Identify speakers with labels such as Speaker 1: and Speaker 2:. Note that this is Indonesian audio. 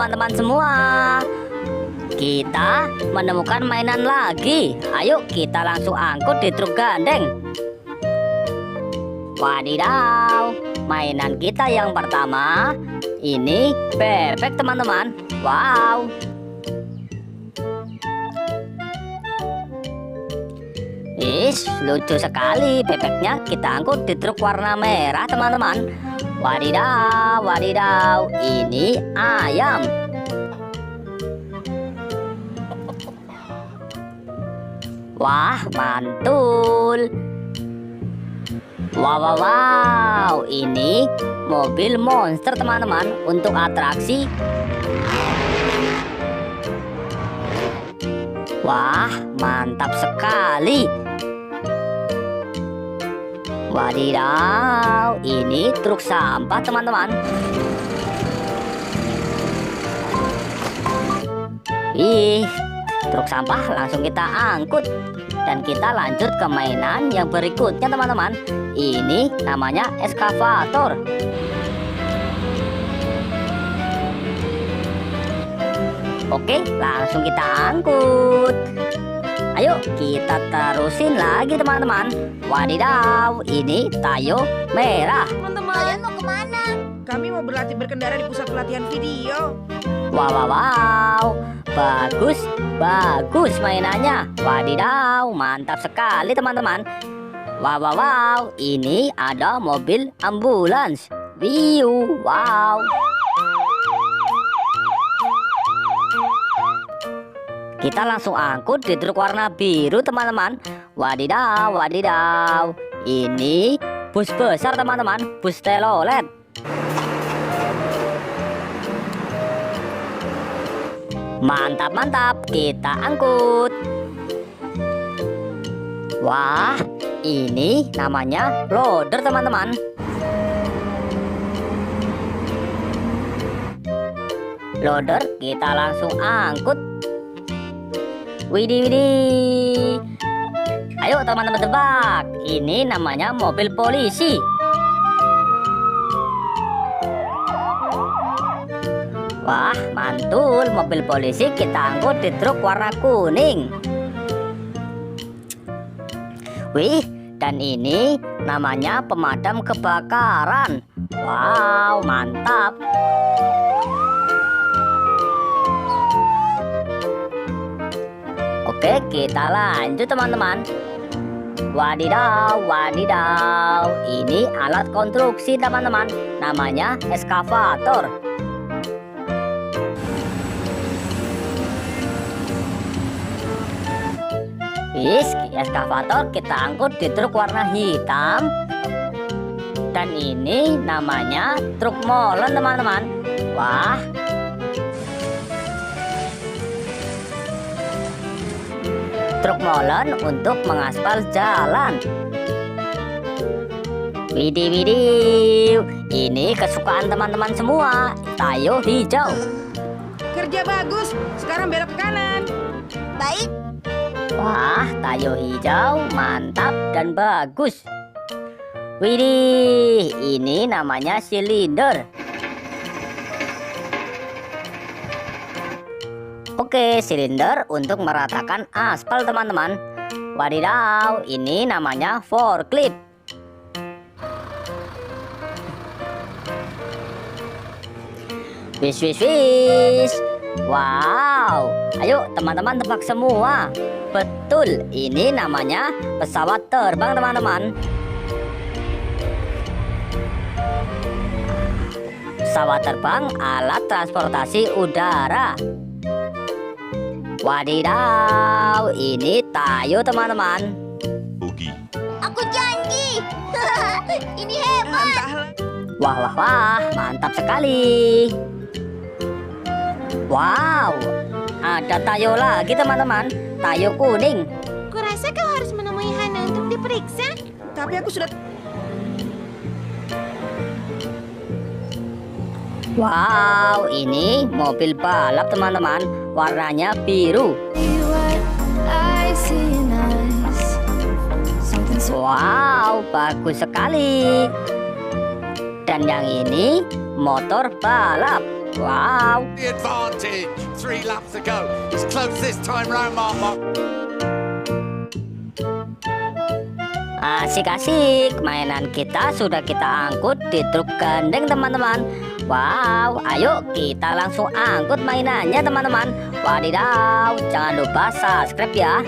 Speaker 1: teman-teman semua. Kita menemukan mainan lagi. Ayo kita langsung angkut di truk gandeng. Wadidaw, mainan kita yang pertama ini bebek teman-teman. Wow. Lucu sekali bebeknya. Kita angkut di truk warna merah teman-teman. Wadidaw, wadidaw, ini ayam. Wah, mantul. Wow, wow, wow, ini mobil monster teman-teman untuk atraksi. Wah, mantap sekali. Wadidaw, ini truk sampah teman-teman. Truk sampah langsung kita angkut. Dan kita lanjut ke mainan yang berikutnya teman-teman. Ini namanya eskavator. Oke, langsung kita angkut. Ayo kita terusin lagi teman-teman. Wadidaw, ini Tayo merah.
Speaker 2: Teman-teman,
Speaker 3: Kalian mau kemana?
Speaker 2: kami mau berlatih berkendara di pusat pelatihan video.
Speaker 1: Wow, wow, wow. Bagus, bagus mainannya. Wadidaw, mantap sekali teman-teman. Wow, wow, wow. Ini ada mobil ambulans. Wiu, wow. Kita langsung angkut di truk warna biru teman-teman. Wadidaw, wadidaw. Ini bus besar teman-teman, bus telolet. Mantap, mantap, kita angkut. Wah, ini namanya loader teman-teman. Loader kita langsung angkut. Widih, widih. Ayo teman-teman tebak, ini namanya mobil polisi. Wah, mantul, mobil polisi kita angkut di truk warna kuning. Wih, dan ini namanya pemadam kebakaran. Wow, mantap. Oke, kita lanjut teman-teman. Wadidaw, wadidaw. Ini alat konstruksi teman-teman. Namanya eskavator. Eskavator kita angkut di truk warna hitam. Dan ini namanya truk molen teman-teman. Wah, truk molen untuk mengaspal jalan. Widih, widih. Ini kesukaan teman-teman semua. Tayo hijau.
Speaker 2: Kerja bagus, sekarang belok ke kanan.
Speaker 3: Baik.
Speaker 1: Wah, Tayo hijau mantap dan bagus. Widih, ini namanya silinder. Oke, silinder untuk meratakan aspal teman-teman. Wadidaw, ini namanya forklift. Wis, wis, wis. Wow, ayo teman-teman tebak semua. Betul, ini namanya pesawat terbang teman-teman. Pesawat terbang alat transportasi udara. Wadidaw, ini Tayo teman-teman.
Speaker 3: Aku janji. Ini hebat.
Speaker 2: Entahlah.
Speaker 1: Wah, wah, wah, mantap sekali. Wow, ada Tayo lagi teman-teman. Tayo kuning.
Speaker 3: Kurasa kau harus menemui Hana untuk diperiksa.
Speaker 2: Tapi aku sudah...
Speaker 1: Wow, ini mobil balap teman-teman. Warnanya biru. Wow, bagus sekali. Dan yang ini motor balap. Wow,
Speaker 4: The advantage. 3 laps to go. It's close this time round, Mark.
Speaker 1: asik-asik. Mainan kita sudah kita angkut di truk gandeng teman-teman. Wow, ayo kita langsung angkut mainannya teman-teman. Wadidaw, jangan lupa subscribe ya.